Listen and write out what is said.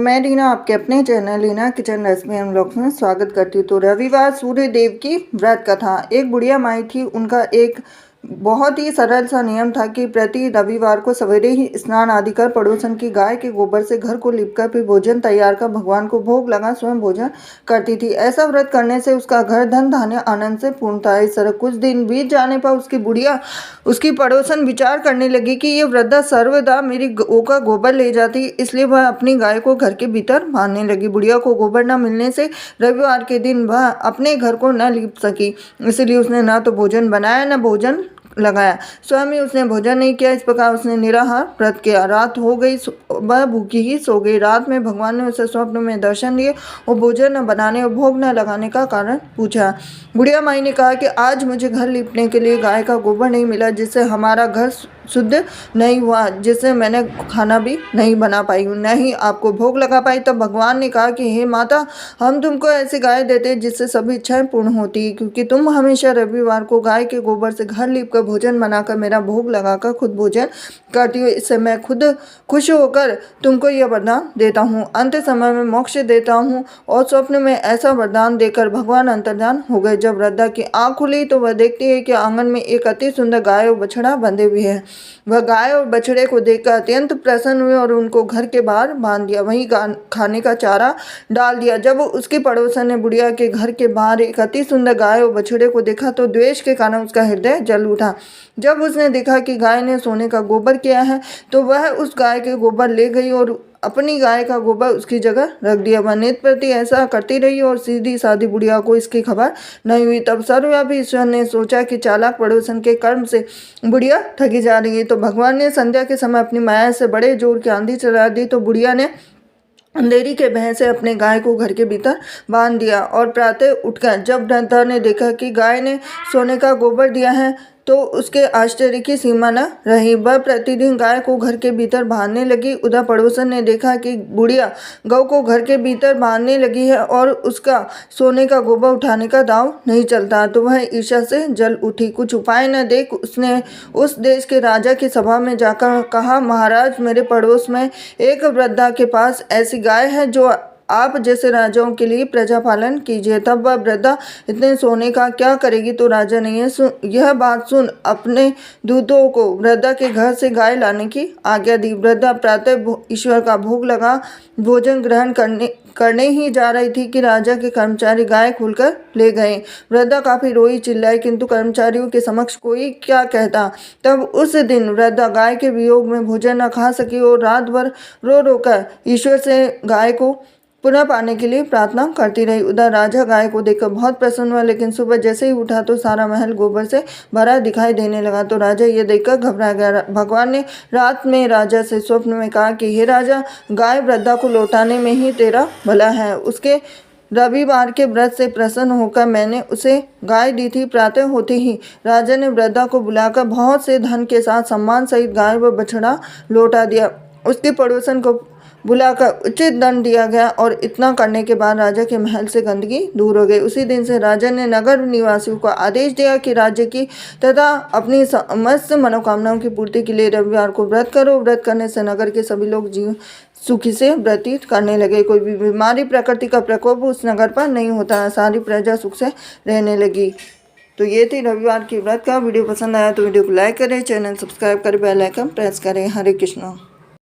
मैं रीना आपके अपने चैनल रीना किचन रेसिपी हम लोग में स्वागत करती हूँ। तो रविवार सूर्य देव की व्रत कथा। एक बुढ़िया माई थी। उनका एक बहुत ही सरल सा नियम था कि प्रति रविवार को सवेरे ही स्नान आदि कर पड़ोसन की गाय के गोबर से घर को लिपकर फिर भोजन तैयार कर भगवान को भोग लगा स्वयं भोजन करती थी। ऐसा व्रत करने से उसका घर धन धान्य आनंद से पूर्ण था। इस तरह कुछ दिन बीत जाने पर उसकी पड़ोसन विचार करने लगी कि ये वृद्धा सर्वदा मेरी गौ का गोबर ले जाती, इसलिए वह अपनी गाय को घर के भीतर बांधने लगी। बुढ़िया को गोबर न मिलने से रविवार के दिन वह अपने घर को न लिप सकी, इसलिए उसने न तो भोजन बनाया न भोजन लगाया। स्वयं ही उसने भोजन नहीं किया। इस प्रकार उसने निराहार व्रत किया। रात हो गई, वह भूखी ही सो गई। रात में भगवान ने उसे स्वप्न में दर्शन दिए और भोजन न बनाने और भोग न लगाने का कारण पूछा। बुढ़िया माई ने कहा कि आज मुझे घर लिपने के लिए गाय का गोबर नहीं मिला, जिससे हमारा घर शुद्ध नहीं हुआ, जिससे मैंने खाना भी नहीं बना पाई हूँ, न ही आपको भोग लगा पाई। तब भगवान ने कहा कि हे माता, हम तुमको ऐसी गाय देते हैं जिससे सभी इच्छाएं पूर्ण होती है, क्योंकि तुम हमेशा रविवार को गाय के गोबर से घर लीप कर भोजन बनाकर मेरा भोग लगाकर खुद भोजन करती हो। इससे मैं खुद खुश होकर तुमको यह वरदान देता हूँ, अंत समय में मोक्ष देता हूँ। और स्वप्न में ऐसा वरदान देकर भगवान अंतर्धान हो गए। जब वृद्धा की आँख खुली तो वह देखती है कि आंगन में एक अति सुंदर गाय और बछड़ा बंधे हुए हैं। वह गाय और बछड़े को देखकर अत्यंत प्रसन्न हुए और उनको घर के बाहर बांध दिया, वहीं खाने का चारा डाल दिया। जब उसके पड़ोसन ने बुढ़िया के घर के बाहर एक अति सुंदर गाय और बछड़े को देखा तो द्वेष के कारण उसका हृदय जल उठा। जब उसने देखा कि गाय ने सोने का गोबर किया है तो वह उस गाय के गोबर ले गई और अपनी गाय का गोबर उसकी जगह रख दिया। वह नित्य प्रति ऐसा करती रही और सीधी सादी बुढ़िया को इसकी खबर नहीं हुई। तब सर्वव्यापी ईश्वर ने सोचा कि चालाक पड़ोसन के कर्म से बुढ़िया ठगी जा रही है, तो भगवान ने संध्या के समय अपनी माया से बड़े जोर की आंधी चला दी। तो बुढ़िया ने अंधेरी के भय से अपने गाय को घर के भीतर बांध दिया और प्रातः उठकर जब वृद्धा ने देखा कि गाय ने सोने का गोबर दिया है तो उसके आश्चर्य की सीमा न रही। वह प्रतिदिन गाय को घर के भीतर बांधने लगी। उधर पड़ोसन ने देखा कि बुढ़िया गौ को घर के भीतर बांधने लगी है और उसका सोने का गोबर उठाने का दांव नहीं चलता, तो वह ईर्ष्या से जल उठी। कुछ उपाय न देख उसने उस देश के राजा की सभा में जाकर कहा, महाराज, मेरे पड़ोस में एक वृद्धा के पास ऐसी गाय है जो आप जैसे राजाओं के लिए प्रजा पालन कीजिए। तब वह वृद्धा इतने सोने का क्या करेगी, तो राजा ने यह बात सुन अपने दूतों को वृद्धा के घर से गाय लाने की आज्ञा दी। वृद्धा प्रातः ईश्वर का भोग लगा भोजन ग्रहण करने ही जा रही थी कि राजा के कर्मचारी गाय खोलकर ले गए। वृद्धा काफी रोई चिल्लाई, किंतु कर्मचारियों के समक्ष कोई क्या कहता। तब उस दिन वृद्धा गाय के वियोग में भोजन न खा सकी और रात भर रो रोकर ईश्वर से गाय को पुनः पाने के लिए प्रार्थना करती रही। उधर राजा गाय को देखकर बहुत प्रसन्न हुआ, लेकिन सुबह जैसे ही उठा तो सारा महल गोबर से भरा दिखाई देने लगा। तो राजा ये देखकर घबरा गया। भगवान ने रात में राजा से स्वप्न में कहा कि हे राजा, गाय वृद्धा को लौटाने में ही तेरा भला है। उसके रविवार के व्रत से प्रसन्न होकर मैंने उसे गाय दी थी। प्रातः होते ही राजा ने वृद्धा को बुलाकर बहुत से धन के साथ सम्मान सहित गाय व बछड़ा लौटा दिया। उसके पड़ोसन को बुलाकर उचित दंड दिया गया और इतना करने के बाद राजा के महल से गंदगी दूर हो गई। उसी दिन से राजा ने नगर निवासियों को आदेश दिया कि राज्य की तथा अपनी समस्त मनोकामनाओं की पूर्ति के लिए रविवार को व्रत करो। व्रत करने से नगर के सभी लोग जीवन सुखी से व्यतीत करने लगे। कोई भी बीमारी, प्रकृति का प्रकोप उस नगर पर नहीं होता। सारी प्रजा सुख से रहने लगी। तो ये थी रविवार की व्रत का। वीडियो पसंद आया तो वीडियो को लाइक करें, चैनल सब्सक्राइब करें, बेल आइकन प्रेस करें। हरे कृष्णा।